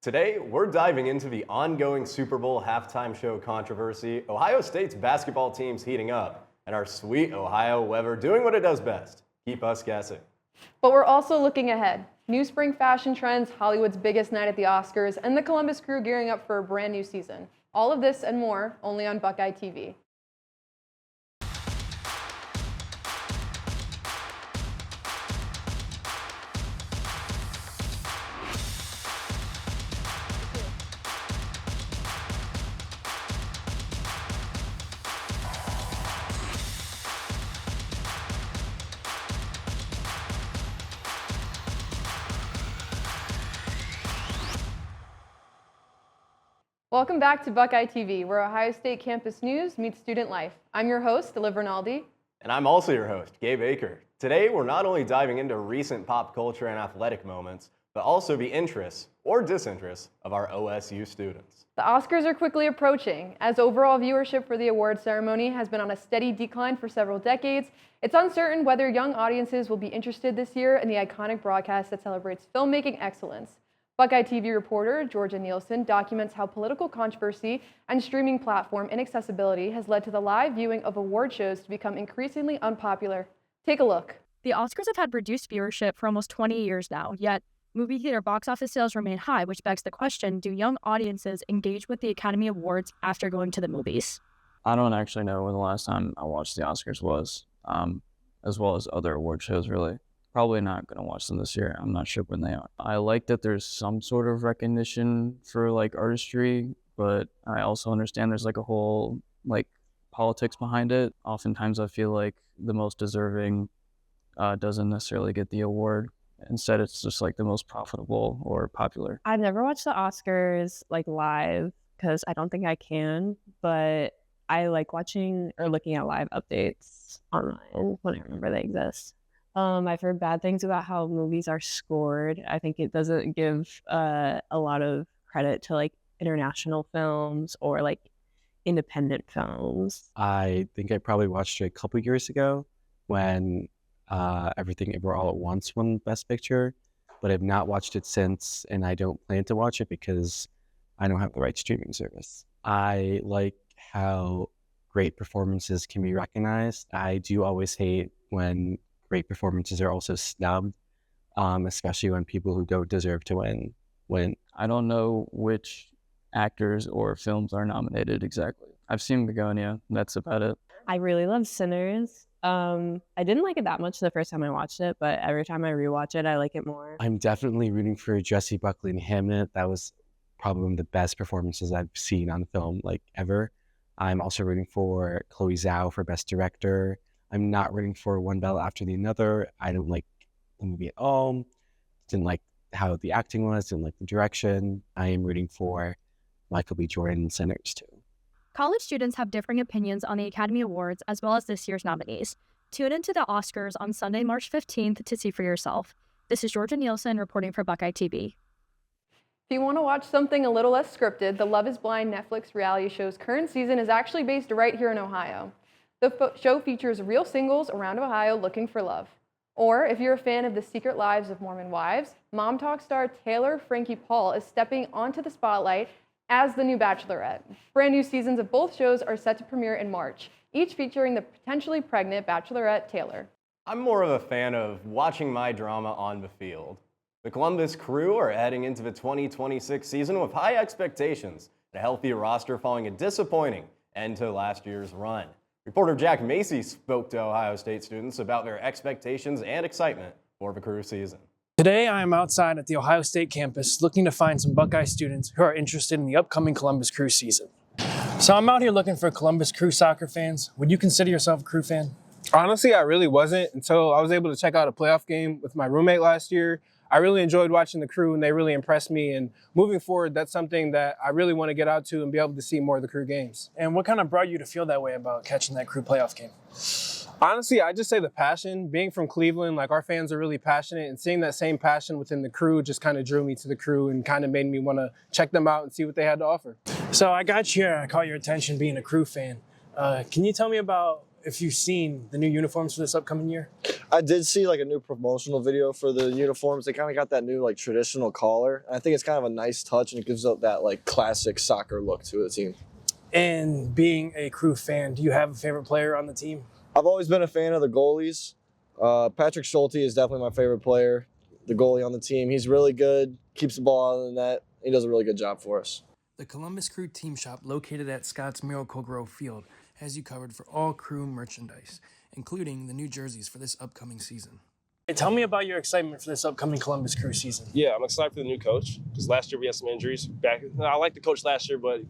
Today, we're diving into the ongoing Super Bowl halftime show controversy, Ohio State's basketball team's heating up, and our sweet Ohio weather doing what it does best, keep us guessing. But we're also looking ahead. New spring fashion trends, Hollywood's biggest night at the Oscars, and the Columbus Crew gearing up for a brand new season. All of this and more, only on Buckeye TV. Welcome back to Buckeye TV, where Ohio State campus news meets student life. I'm your host, Liv Rinaldi. And I'm also your host, Gabe Aker. Today, we're not only diving into recent pop culture and athletic moments, but also the interests or disinterests of our OSU students. The Oscars are quickly approaching. As overall viewership for the award ceremony has been on a steady decline for several decades, it's uncertain whether young audiences will be interested this year in the iconic broadcast that celebrates filmmaking excellence. Buckeye TV reporter Georgia Nielsen documents how political controversy and streaming platform inaccessibility has led to the live viewing of award shows to become increasingly unpopular. Take a look. The Oscars have had reduced viewership for almost 20 years now, yet movie theater box office sales remain high, which begs the question, do young audiences engage with the Academy Awards after going to the movies? I don't actually know when the last time I watched the Oscars was, as well as other award shows, really. Probably not going to watch them this year. I'm not sure when they are. I like that there's some sort of recognition for like artistry, but I also understand there's like a whole like politics behind it. Oftentimes I feel like the most deserving doesn't necessarily get the award. Instead, it's just like the most profitable or popular. I've never watched the Oscars like live because I don't think I can, but I like watching or looking at live updates online when I remember they exist. I've heard bad things about how movies are scored. I think it doesn't give a lot of credit to like international films or like independent films. I think I probably watched it a couple years ago when Everything Everywhere All at Once won Best Picture, but I've not watched it since, and I don't plan to watch it because I don't have the right streaming service. I like how great performances can be recognized. I do always hate when great performances are also snubbed, especially when people who don't deserve to win. I don't know which actors or films are nominated exactly. I've seen Begonia, that's about it. I really love Sinners. I didn't like it that much the first time I watched it, but every time I rewatch it, I like it more. I'm definitely rooting for Jessie Buckley and Hamnet. That was probably one of the best performances I've seen on film like ever. I'm also rooting for Chloe Zhao for Best Director. I'm not rooting for one battle after the other. I don't like the movie at all. Didn't like how the acting was, didn't like the direction. I am rooting for Michael B. Jordan in Sinners too. College students have differing opinions on the Academy Awards as well as this year's nominees. Tune into the Oscars on Sunday, March 15th to see for yourself. This is Georgia Nielsen reporting for Buckeye TV. If you want to watch something a little less scripted, the Love is Blind Netflix reality show's current season is actually based right here in Ohio. The show features real singles around Ohio looking for love. Or if you're a fan of The Secret Lives of Mormon Wives, Mom Talk star Taylor Frankie Paul is stepping onto the spotlight as the new Bachelorette. Brand new seasons of both shows are set to premiere in March, each featuring the potentially pregnant Bachelorette Taylor. I'm more of a fan of watching my drama on the field. The Columbus Crew are heading into the 2026 season with high expectations and a healthy roster following a disappointing end to last year's run. Reporter Jack Macy spoke to Ohio State students about their expectations and excitement for the Crew season. Today I am outside at the Ohio State campus looking to find some Buckeye students who are interested in the upcoming Columbus Crew season. So I'm out here looking for Columbus Crew soccer fans. Would you consider yourself a Crew fan? Honestly, I really wasn't until I was able to check out a playoff game with my roommate last year. I really enjoyed watching the Crew and they really impressed me, and moving forward, that's something that I really want to get out to and be able to see more of the Crew games. And what kind of brought you to feel that way about catching that Crew playoff game? Honestly, I just say the passion. Being from Cleveland, like our fans are really passionate, and seeing that same passion within the Crew just kind of drew me to the Crew and kind of made me want to check them out and see what they had to offer. So I got you here, I caught your attention being a Crew fan. Can you tell me about if you've seen the new uniforms for this upcoming year. I did see like a new promotional video for the uniforms. They kind of got that new like traditional collar. And I think it's kind of a nice touch, and it gives up that like classic soccer look to the team. And being a Crew fan, do you have a favorite player on the team? I've always been a fan of the goalies. Patrick Schulte is definitely my favorite player, the goalie on the team. He's really good, keeps the ball out of the net. He does a really good job for us. The Columbus Crew team shop, located at Scott's Miracle-Gro Field, has you covered for all Crew merchandise, including the new jerseys for this upcoming season. Hey, tell me about your excitement for this upcoming Columbus Crew season. Yeah, I'm excited for the new coach because last year we had some injuries. I liked the coach last year, but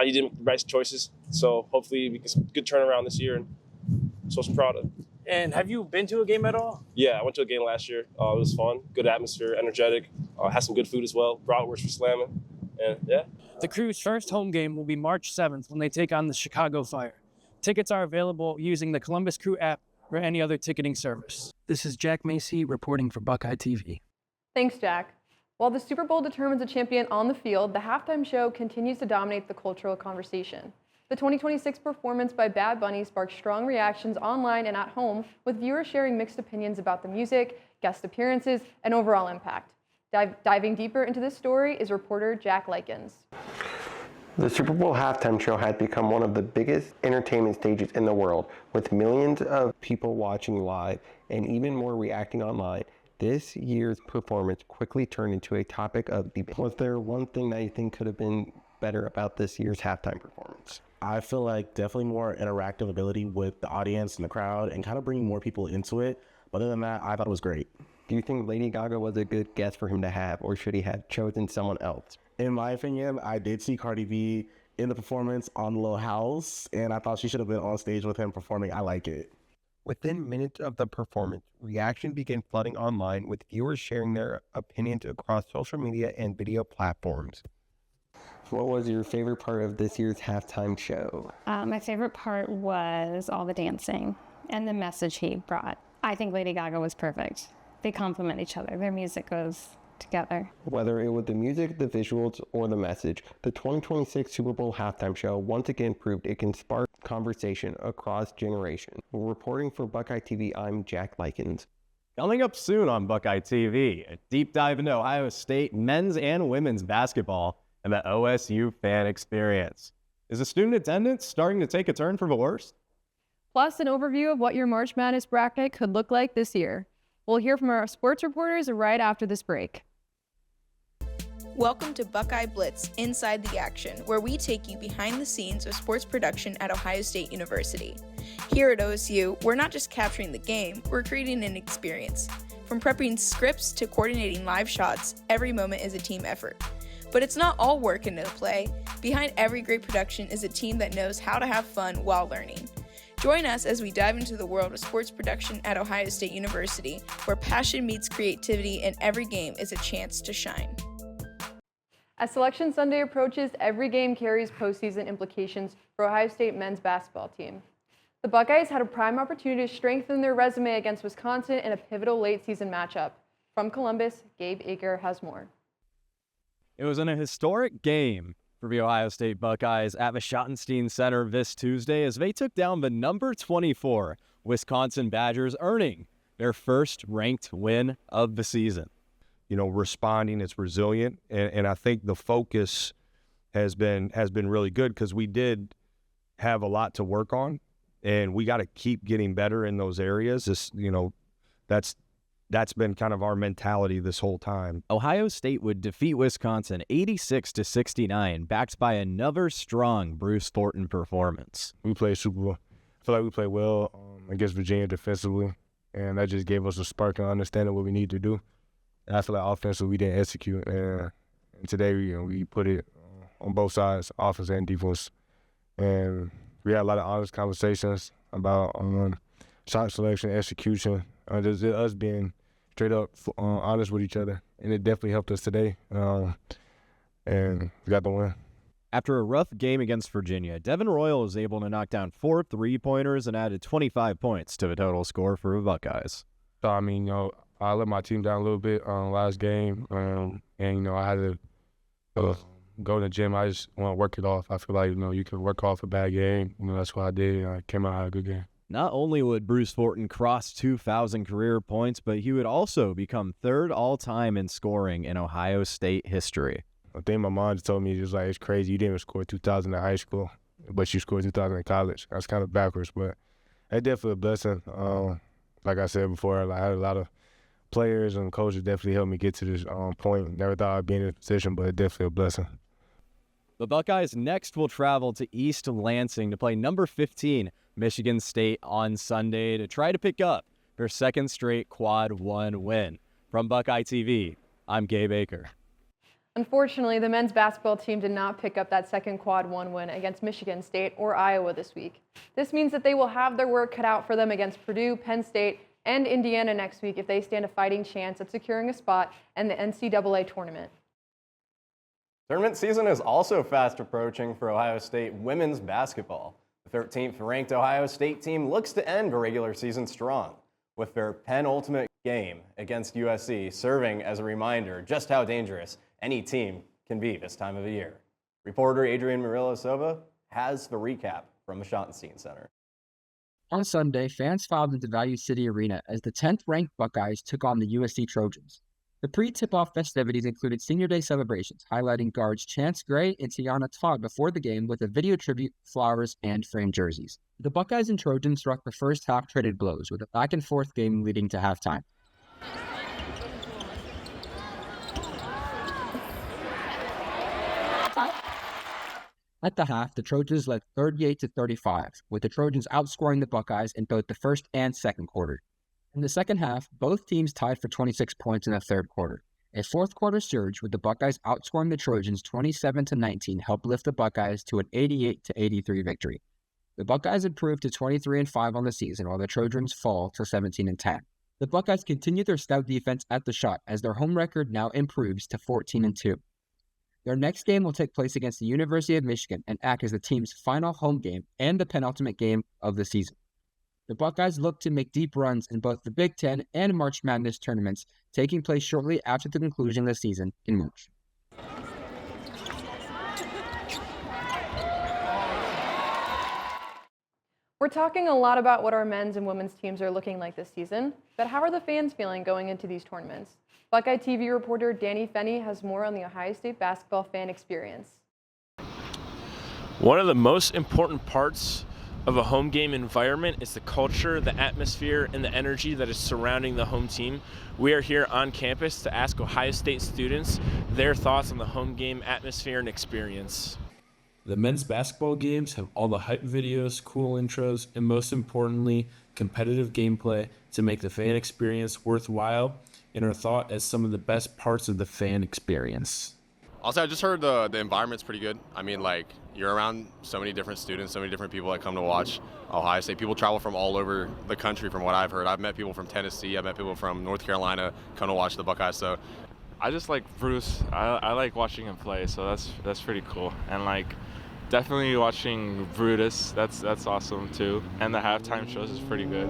he didn't make the right choices. So hopefully we get some good turnaround this year, and so I'm proud of. And have you been to a game at all? Yeah, I went to a game last year. It was fun, good atmosphere, energetic. Had some good food as well. Bratwurst for slamming, and yeah. The Crew's first home game will be March 7th when they take on the Chicago Fire. Tickets are available using the Columbus Crew app or any other ticketing service. This is Jack Macy reporting for Buckeye TV. Thanks, Jack. While the Super Bowl determines a champion on the field, the halftime show continues to dominate the cultural conversation. The 2026 performance by Bad Bunny sparked strong reactions online and at home, with viewers sharing mixed opinions about the music, guest appearances, and overall impact. Diving deeper into this story is reporter Jack Likens. The Super Bowl halftime show has become one of the biggest entertainment stages in the world, with millions of people watching live and even more reacting online. This year's performance quickly turned into a topic of debate. Was there one thing that you think could have been better about this year's halftime performance? I feel like definitely more interactive ability with the audience and the crowd and kind of bringing more people into it. But other than that, I thought it was great. Do you think Lady Gaga was a good guest for him to have, or should he have chosen someone else? In my opinion, I did see Cardi B in the performance on Lil House, and I thought she should have been on stage with him performing. I like it. Within minutes of the performance, reaction began flooding online, with viewers sharing their opinions across social media and video platforms. What was your favorite part of this year's halftime show? My favorite part was all the dancing and the message he brought. I think Lady Gaga was perfect. They complement each other. Their music goes together. Whether it was the music, the visuals, or the message, the 2026 Super Bowl halftime show once again proved it can spark conversation across generations. Reporting for Buckeye TV, I'm Jack Likens. Coming up soon on Buckeye TV, a deep dive into Ohio State men's and women's basketball and the OSU fan experience. Is the student attendance starting to take a turn for the worse? Plus, an overview of what your March Madness bracket could look like this year. We'll hear from our sports reporters right after this break. Welcome to Buckeye Blitz, Inside the Action, where we take you behind the scenes of sports production at Ohio State University. Here at OSU, we're not just capturing the game, we're creating an experience. From prepping scripts to coordinating live shots, every moment is a team effort. But it's not all work and no play. Behind every great production is a team that knows how to have fun while learning. Join us as we dive into the world of sports production at Ohio State University, where passion meets creativity and every game is a chance to shine. As Selection Sunday approaches, every game carries postseason implications for Ohio State men's basketball team. The Buckeyes had a prime opportunity to strengthen their resume against Wisconsin in a pivotal late-season matchup. From Columbus, Gabe Aker has more. It was in a historic game for the Ohio State Buckeyes at the Schottenstein Center this Tuesday as they took down the number 24 Wisconsin Badgers, earning their first ranked win of the season. You know, responding, it's resilient, and I think the focus has been really good because we did have a lot to work on, and we got to keep getting better in those areas. This, you know, that's been kind of our mentality this whole time. Ohio State would defeat Wisconsin 86-69, backed by another strong Bruce Thornton performance. We played super well. I feel like we played well against Virginia defensively, and that just gave us a spark and understanding what we need to do. And I feel like offensively we didn't execute, and today we put it on both sides, offense and defense. And we had a lot of honest conversations about shot selection, execution, just us being straight up honest with each other. And it definitely helped us today, and we got the win. After a rough game against Virginia, Devin Royal was able to knock down 4 3-pointers and added 25 points to the total score for the Buckeyes. So, I mean, you know, I let my team down a little bit last game, and, you know, I had to go to the gym. I just want to work it off. I feel like, you know, you can work off a bad game. You know, that's what I did. I came out, had a good game. Not only would Bruce Fortin cross 2,000 career points, but he would also become third all-time in scoring in Ohio State history. I think my mom just told me, just like, it's crazy. You didn't even score 2,000 in high school, but you scored 2,000 in college. That's kind of backwards, but it's definitely a blessing. Like I said before, I had a lot of players and coaches definitely helped me get to this point. Never thought I'd be in this position, but it's definitely a blessing. The Buckeyes next will travel to East Lansing to play number 15 Michigan State on Sunday to try to pick up their second straight Quad 1 win. From Buckeye TV, I'm Gabe Baker. Unfortunately, the men's basketball team did not pick up that second Quad 1 win against Michigan State or Iowa this week. This means that they will have their work cut out for them against Purdue, Penn State, and Indiana next week if they stand a fighting chance at securing a spot in the NCAA tournament. Tournament season is also fast approaching for Ohio State women's basketball. The 13th ranked Ohio State team looks to end the regular season strong, with their penultimate game against USC serving as a reminder just how dangerous any team can be this time of the year. Reporter Adrian Murillo-Silva has the recap from the Schottenstein Center. On Sunday, fans filed into Value City Arena as the 10th-ranked Buckeyes took on the USC Trojans. The pre-tip-off festivities included Senior Day celebrations, highlighting guards Chance Gray and Tiana Todd before the game with a video tribute, flowers, and framed jerseys. The Buckeyes and Trojans struck the first half traded blows, with a back-and-forth game leading to halftime. At the half, the Trojans led 38-35, with the Trojans outscoring the Buckeyes in both the first and second quarter. In the second half, both teams tied for 26 points in the third quarter. A fourth quarter surge with the Buckeyes outscoring the Trojans 27-19 helped lift the Buckeyes to an 88-83 victory. The Buckeyes improved to 23-5 on the season, while the Trojans fall to 17-10. The Buckeyes continue their stout defense at the shot as their home record now improves to 14-2. Their next game will take place against the University of Michigan and act as the team's final home game and the penultimate game of the season. The Buckeyes look to make deep runs in both the Big Ten and March Madness tournaments, taking place shortly after the conclusion of the season in March. We're talking a lot about what our men's and women's teams are looking like this season, but how are the fans feeling going into these tournaments? Buckeye TV reporter Danny Fenney has more on the Ohio State basketball fan experience. One of the most important parts of a home game environment is the culture, the atmosphere, and the energy that is surrounding the home team. We are here on campus to ask Ohio State students their thoughts on the home game atmosphere and experience. The men's basketball games have all the hype videos, cool intros, and most importantly, competitive gameplay to make the fan experience worthwhile and are thought as some of the best parts of the fan experience. Also, I just heard the environment's pretty good. I mean, like, you're around so many different students, so many different people that come to watch Ohio State. People travel from all over the country from what I've heard. I've met people from Tennessee. I've met people from North Carolina come to watch the Buckeyes. So I just like Bruce. I like watching him play, so that's pretty cool. And, like, definitely watching Brutus, that's awesome too. And the halftime shows is pretty good.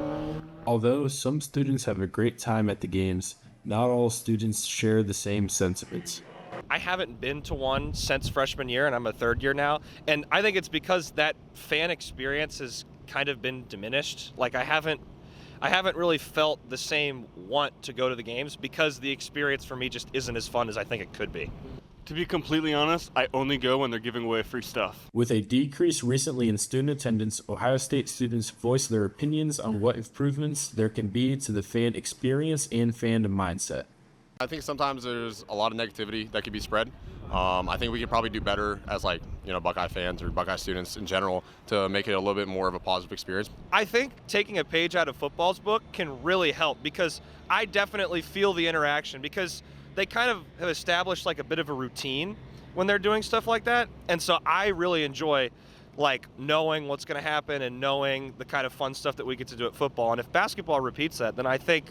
Although some students have a great time at the games, not all students share the same sentiments. I haven't been to one since freshman year, and I'm a third year now. And I think it's because that fan experience has kind of been diminished. Like, I haven't really felt the same want to go to the games because the experience for me just isn't as fun as I think it could be. To be completely honest, I only go when they're giving away free stuff. With a decrease recently in student attendance, Ohio State students voice their opinions on what improvements there can be to the fan experience and fandom mindset. I think sometimes there's a lot of negativity that could be spread. I think we could probably do better as, like, Buckeye fans or Buckeye students in general to make it a little bit more of a positive experience. I think taking a page out of football's book can really help because I definitely feel the interaction because they kind of have established like a bit of a routine when they're doing stuff like that. And so I really enjoy like knowing what's going to happen and knowing the kind of fun stuff that we get to do at football. And if basketball repeats that, then I think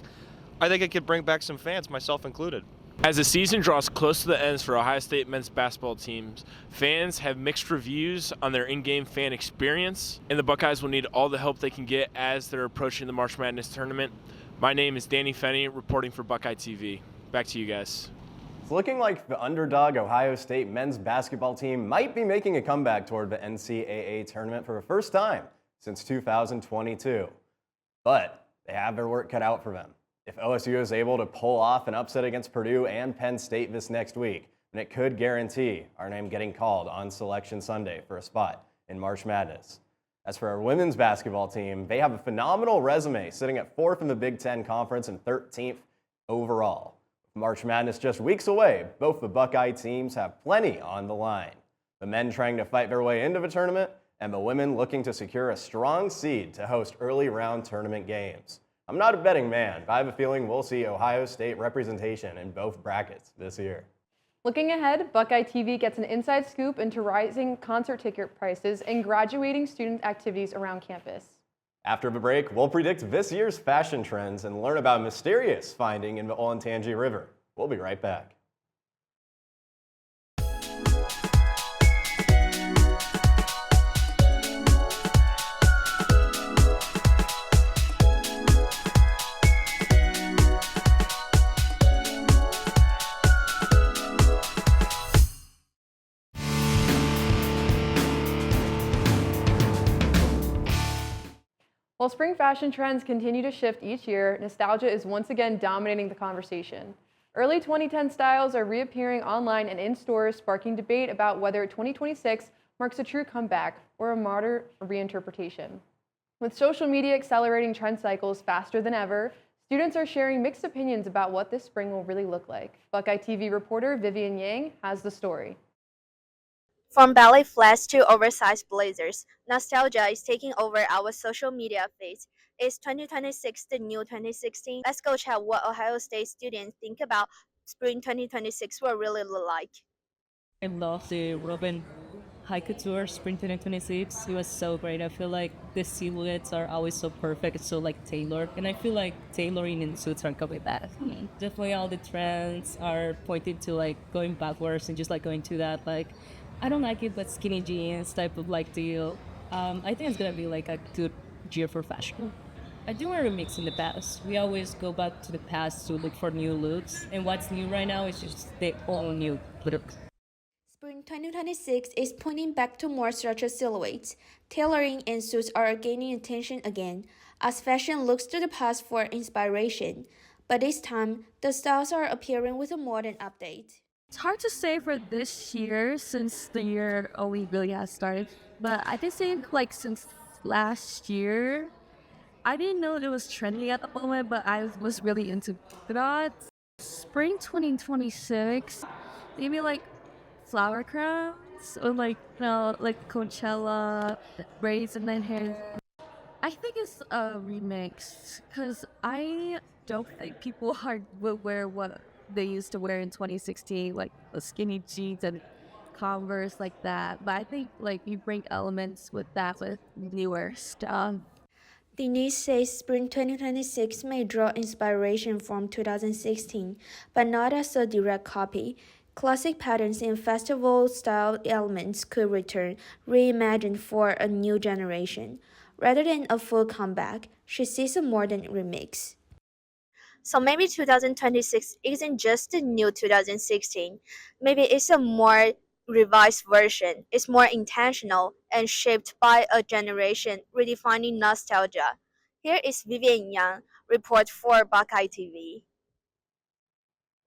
it could bring back some fans, myself included. As the season draws close to the ends for Ohio State men's basketball teams, fans have mixed reviews on their in-game fan experience, and the Buckeyes will need all the help they can get as they're approaching the March Madness tournament. My name is Danny Fenney, reporting for Buckeye TV. Back to you guys. It's looking like the underdog Ohio State men's basketball team might be making a comeback toward the NCAA tournament for the first time since 2022. But they have their work cut out for them. If OSU is able to pull off an upset against Purdue and Penn State this next week, then it could guarantee our name getting called on Selection Sunday for a spot in March Madness. As for our women's basketball team, they have a phenomenal resume, sitting at 4th in the Big Ten Conference and 13th overall. With March Madness just weeks away, both the Buckeye teams have plenty on the line. The men trying to fight their way into the tournament, and the women looking to secure a strong seed to host early round tournament games. I'm not a betting man, but I have a feeling we'll see Ohio State representation in both brackets this year. Looking ahead, Buckeye TV gets an inside scoop into rising concert ticket prices and graduating student activities around campus. After the break, we'll predict this year's fashion trends and learn about a mysterious finding in the Olentangy River. We'll be right back. While spring fashion trends continue to shift each year, nostalgia is once again dominating the conversation. Early 2010 styles are reappearing online and in stores, sparking debate about whether 2026 marks a true comeback or a modern reinterpretation. With social media accelerating trend cycles faster than ever, students are sharing mixed opinions about what this spring will really look like. Buckeye TV reporter Vivian Yang has the story. From ballet flats to oversized blazers, nostalgia is taking over our social media feeds. Is 2026 the new 2016? Let's go check what Ohio State students think about spring 2026 will really look like. I love the Robin High Couture Spring 2026. It was so great. I feel like the silhouettes are always so perfect. It's so like tailored. And I feel like tailoring in suits are coming back. Definitely all the trends are pointing to like going backwards and just like going to that like, I don't like it, but skinny jeans type of like deal. I think it's gonna be like a good year for fashion. I do wear a mix in the past. We always go back to the past to look for new looks. And what's new right now is just the all new looks. Spring 2026 is pointing back to more structured silhouettes. Tailoring and suits are gaining attention again, as fashion looks to the past for inspiration. But this time, the styles are appearing with a modern update. It's hard to say for this year since the year only really has started, but I can say like since last year, I didn't know it was trendy at the moment, but I was really into polka dots. Spring 2026, maybe like flower crowns or like like Coachella braids and then hair. I think it's a remix because I don't think people will wear what they used to wear in 2016, like the skinny jeans and Converse like that. But I think like you bring elements with that with newer stuff. Denise says spring 2026 may draw inspiration from 2016, but not as a direct copy. Classic patterns and festival-style elements could return, reimagined for a new generation. Rather than a full comeback, she sees a modern remix. So maybe 2026 isn't just the new 2016. Maybe it's a more revised version. It's more intentional and shaped by a generation redefining nostalgia. Here is Vivian Yang, report for Buckeye TV.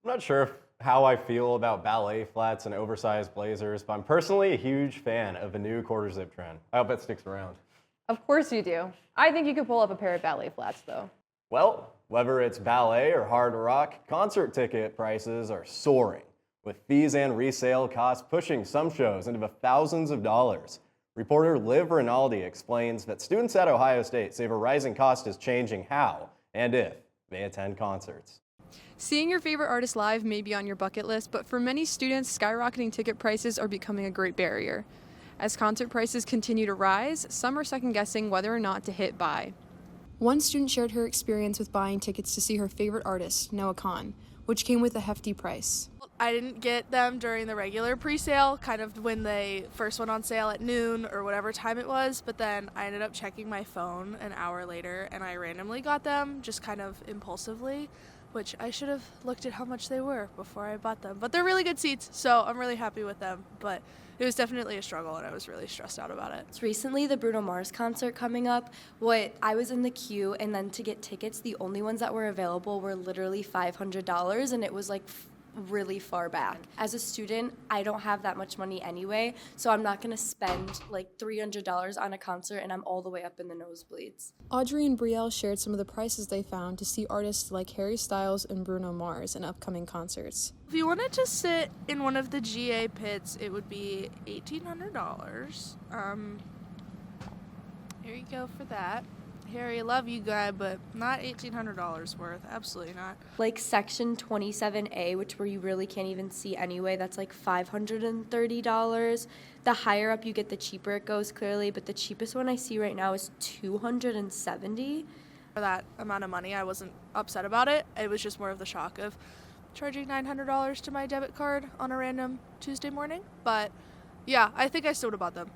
I'm not sure how I feel about ballet flats and oversized blazers, but I'm personally a huge fan of the new quarter zip trend. I hope it sticks around. Of course you do. I think you could pull up a pair of ballet flats though. Well, whether it's ballet or hard rock, concert ticket prices are soaring, with fees and resale costs pushing some shows into the thousands of dollars. Reporter Liv Rinaldi explains that students at Ohio State say the rising cost is changing how and if they attend concerts. Seeing your favorite artist live may be on your bucket list, but for many students, skyrocketing ticket prices are becoming a great barrier. As concert prices continue to rise, some are second-guessing whether or not to hit buy. One student shared her experience with buying tickets to see her favorite artist, Noah Kahan, which came with a hefty price. I didn't get them during the regular pre-sale, kind of when they first went on sale at noon or whatever time it was, but then I ended up checking my phone an hour later and I randomly got them, just kind of impulsively. which I should have looked at how much they were before I bought them. But they're really good seats, so I'm really happy with them. But it was definitely a struggle, and I was really stressed out about it. It's recently the Bruno Mars concert coming up. I was in the queue, and then to get tickets, the only ones that were available were literally $500, and it was like really far back. As a student, I don't have that much money anyway, so I'm not going to spend like $300 on a concert, and I'm all the way up in the nosebleeds. Audrey and Brielle shared some of the prices they found to see artists like Harry Styles and Bruno Mars in upcoming concerts. If you wanted to sit in one of the GA pits, it would be $1,800. Here you go for that. Harry, love you, guy, but not $1,800 worth. Absolutely not. Like section 27A, which where you really can't even see anyway, that's like $530. The higher up you get, the cheaper it goes, clearly, but the cheapest one I see right now is $270. For that amount of money, I wasn't upset about it. It was just more of the shock of charging $900 to my debit card on a random Tuesday morning. But yeah, I think I still would have bought them.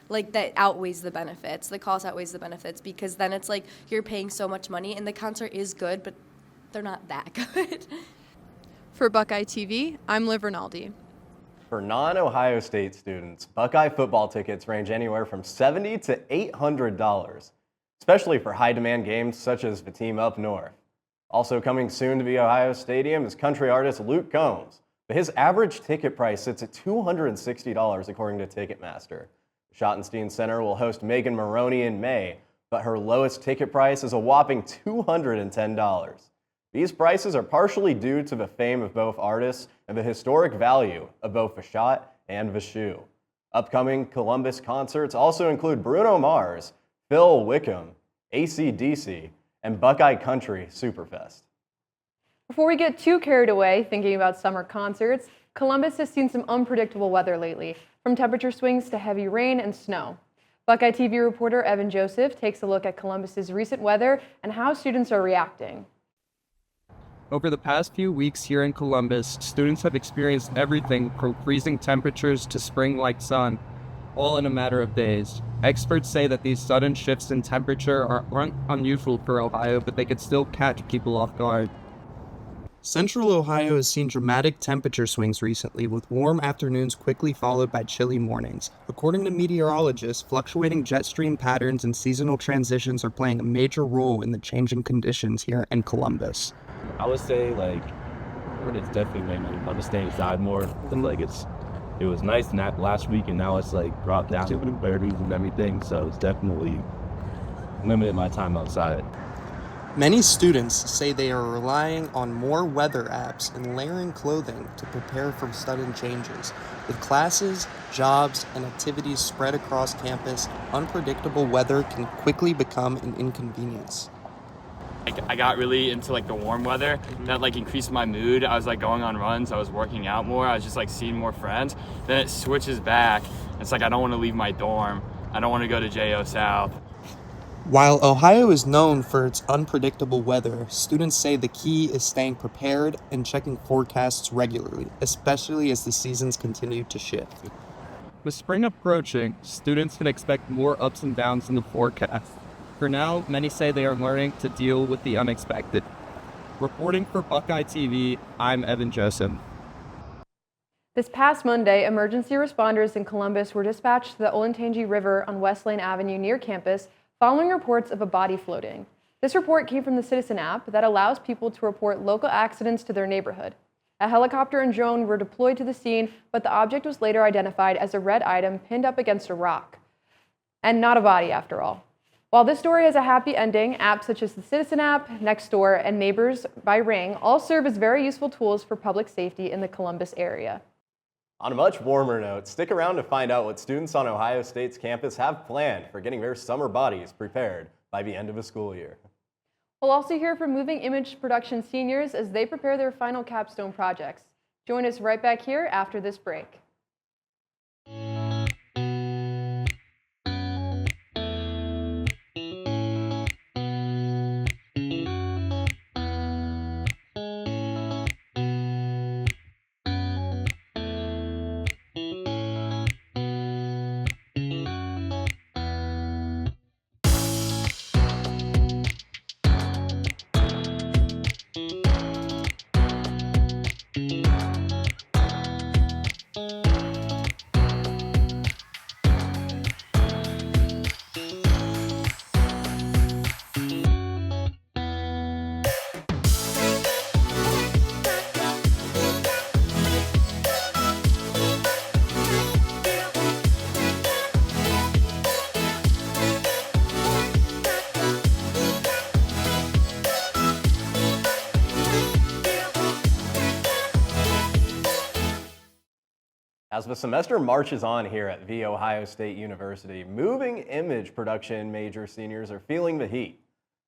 Like, that outweighs the benefits. The cost outweighs the benefits, because then it's like you're paying so much money, and the concert is good, but they're not that good. For Buckeye TV, I'm Liv Rinaldi. For non-Ohio State students, Buckeye football tickets range anywhere from $70 to $800, especially for high-demand games such as the team up north. Also coming soon to the Ohio Stadium is country artist Luke Combs, but his average ticket price sits at $260 according to Ticketmaster. Schottenstein Center will host Megan Maroney in May, but her lowest ticket price is a whopping $210. These prices are partially due to the fame of both artists and the historic value of both the shot and the shoe. Upcoming Columbus concerts also include Bruno Mars, Phil Wickham, AC/DC, and Buckeye Country Superfest. Before we get too carried away thinking about summer concerts, Columbus has seen some unpredictable weather lately, from temperature swings to heavy rain and snow. Buckeye TV reporter Evan Joseph takes a look at Columbus's recent weather and how students are reacting. Over the past few weeks here in Columbus, students have experienced everything from freezing temperatures to spring-like sun, all in a matter of days. Experts say that these sudden shifts in temperature aren't unusual for Ohio, but they could still catch people off guard. Central Ohio has seen dramatic temperature swings recently, with warm afternoons quickly followed by chilly mornings. According to meteorologists, fluctuating jet stream patterns and seasonal transitions are playing a major role in the changing conditions here in Columbus. I would say, it's definitely made me understand inside more. It was nice in that last week, and now it's dropped down to the 30s and everything, so it's definitely limited my time outside. Many students say they are relying on more weather apps and layering clothing to prepare for sudden changes. With classes, jobs, and activities spread across campus, unpredictable weather can quickly become an inconvenience. I got really into the warm weather. That increased my mood. I was going on runs. I was working out more. I was just seeing more friends. Then it switches back. It's I don't want to leave my dorm. I don't want to go to JO South. While Ohio is known for its unpredictable weather, students say the key is staying prepared and checking forecasts regularly, especially as the seasons continue to shift. With spring approaching, students can expect more ups and downs in the forecast. For now, many say they are learning to deal with the unexpected. Reporting for Buckeye TV, I'm Evan Joseph. This past Monday, emergency responders in Columbus were dispatched to the Olentangy River on West Lane Avenue near campus following reports of a body floating. This report came from the Citizen app that allows people to report local accidents to their neighborhood. A helicopter and drone were deployed to the scene, but the object was later identified as a red item pinned up against a rock. And not a body, after all. While this story has a happy ending, apps such as the Citizen app, Nextdoor, and Neighbors by Ring all serve as very useful tools for public safety in the Columbus area. On a much warmer note, stick around to find out what students on Ohio State's campus have planned for getting their summer bodies prepared by the end of the school year. We'll also hear from Moving Image Production seniors as they prepare their final capstone projects. Join us right back here after this break. As the semester marches on here at The Ohio State University, moving image production major seniors are feeling the heat.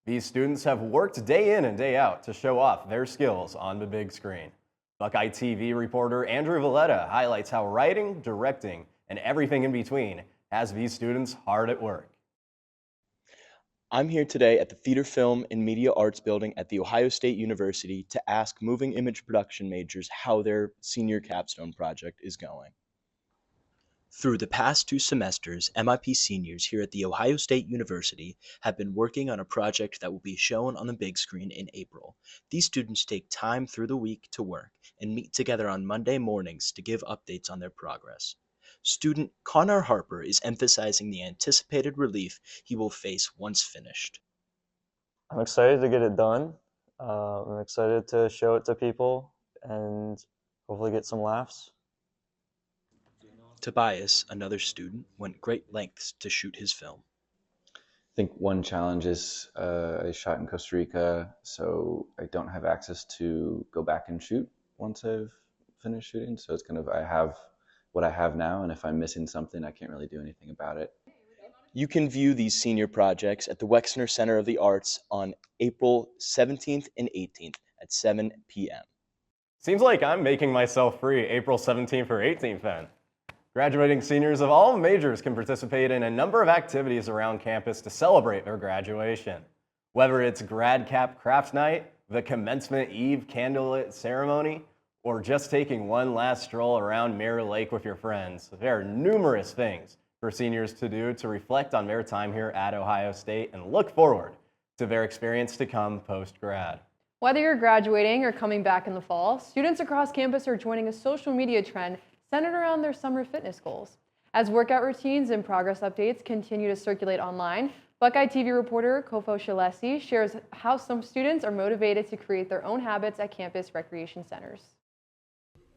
These students have worked day in and day out to show off their skills on the big screen. Buckeye TV reporter Andrew Valletta highlights how writing, directing, and everything in between has these students hard at work. I'm here today at the Theater, Film, and Media Arts building at The Ohio State University to ask moving image production majors how their senior capstone project is going. Through the past 2 semesters, MIP seniors here at The Ohio State University have been working on a project that will be shown on the big screen in April. These students take time through the week to work and meet together on Monday mornings to give updates on their progress. Student Connor Harper is emphasizing the anticipated relief he will face once finished. I'm excited to get it done. I'm excited to show it to people and hopefully get some laughs. Tobias, another student, went great lengths to shoot his film. I think one challenge is I shot in Costa Rica, so I don't have access to go back and shoot once I've finished shooting. So it's kind of, I have what I have now, and if I'm missing something, I can't really do anything about it. You can view these senior projects at the Wexner Center of the Arts on April 17th and 18th at 7 p.m. Seems like I'm making myself free April 17th or 18th then. Graduating seniors of all majors can participate in a number of activities around campus to celebrate their graduation. Whether it's Grad Cap Craft Night, the Commencement Eve Candlelit Ceremony, or just taking one last stroll around Mirror Lake with your friends, there are numerous things for seniors to do to reflect on their time here at Ohio State and look forward to their experience to come post-grad. Whether you're graduating or coming back in the fall, students across campus are joining a social media trend centered around their summer fitness goals. As workout routines and progress updates continue to circulate online, Buckeye TV reporter Kofo Shalesi shares how some students are motivated to create their own habits at campus recreation centers.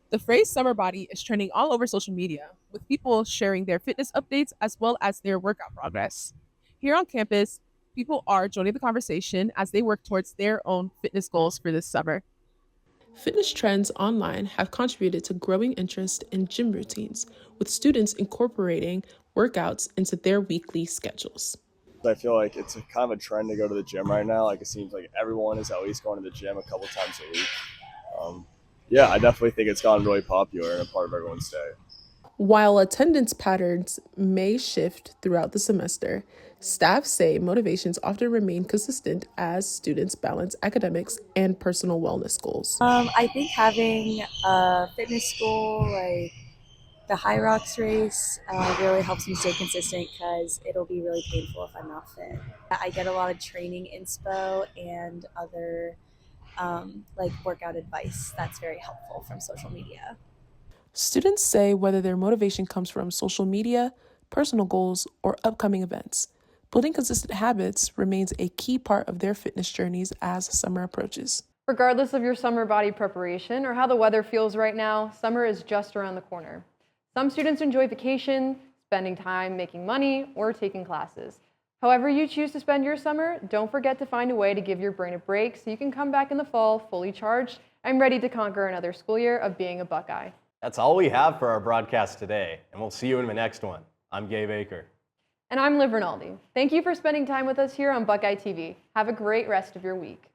The phrase summer body is trending all over social media, with people sharing their fitness updates as well as their workout progress. Here on campus, people are joining the conversation as they work towards their own fitness goals for this summer. Fitness trends online have contributed to growing interest in gym routines, with students incorporating workouts into their weekly schedules. I feel like it's a kind of a trend to go to the gym right now. Like it seems like everyone is at least going to the gym a couple times a week. Yeah, I definitely think it's gotten really popular and a part of everyone's day. While attendance patterns may shift throughout the semester, staff say motivations often remain consistent as students balance academics and personal wellness goals. I think having a fitness goal like the High Rocks race really helps me stay consistent because it'll be really painful if I'm not fit. I get a lot of training inspo and other like workout advice that's very helpful from social media. Students say whether their motivation comes from social media, personal goals, or upcoming events, building consistent habits remains a key part of their fitness journeys as summer approaches. Regardless of your summer body preparation or how the weather feels right now, summer is just around the corner. Some students enjoy vacation, spending time making money, or taking classes. However you choose to spend your summer, don't forget to find a way to give your brain a break so you can come back in the fall fully charged and ready to conquer another school year of being a Buckeye. That's all we have for our broadcast today, and we'll see you in the next one. I'm Gabe Baker. And I'm Liv Rinaldi. Thank you for spending time with us here on Buckeye TV. Have a great rest of your week.